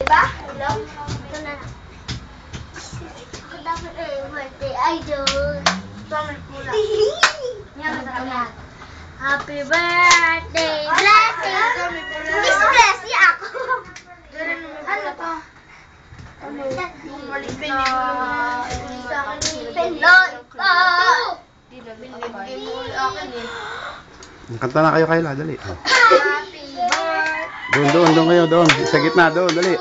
ba? Hello? Ito na lang. Ako dapat birthday idol. Ito may pula. Yan, masarap yan. Happy birthday, Blessing! Miss Blessing ako! Ano to? Malik na... Pendant pa! Binibigay mo ulit akin eh. Kanta na kayo, Kayla, dali. Happy birthday! Doon kayo, doon. Sa gitna, doon, dali.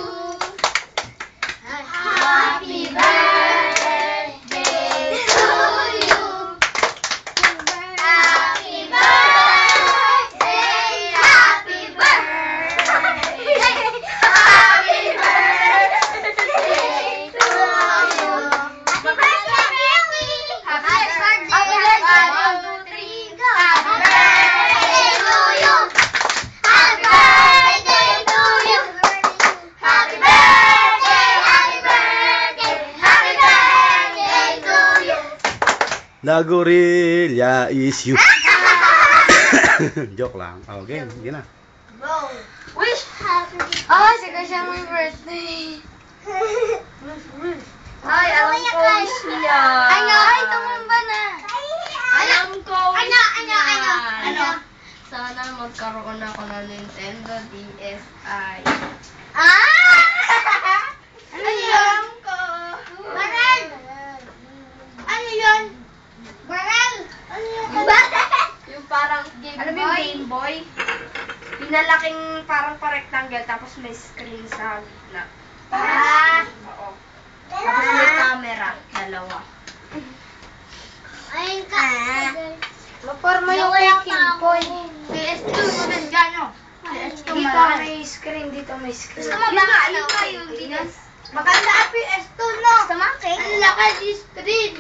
Happy birthday to you! Happy birthday! Happy birthday! Happy birthday to you! Happy birthday, Mary! Happy birthday! Happy birthday! 1, 2, 3, go! Happy birthday to you! Happy birthday to you! Happy birthday! Happy birthday! Happy birthday to you! La gorilla is you. Joke lang. Oh, game. Sige na. Go! Wish happy birthday! Sige siya may birthday. Ay, alam ko wish niya. Ay, tumamba na. Alam ko wish niya. Ano? Sana magkaroon ako ng Nintendo DSi. Ano yun? Ko. Baral! Ano yun? Baral! Ano yun? Yung parang Game Alam Boy. mo yung Game Boy? Pinalaking parang pa-rectangle tapos may screen sa gitna. Oo. Tapos may camera. Dalawa. Ayun ka. Maporma yung kay Game Boy. PS2, maganda gano. PS2 Dito mahal. may screen, dito may screen. Gusto mo ba? Ano kayo? Maganda ang PS2, no? Gusto mo, okay? Ang laki di screen.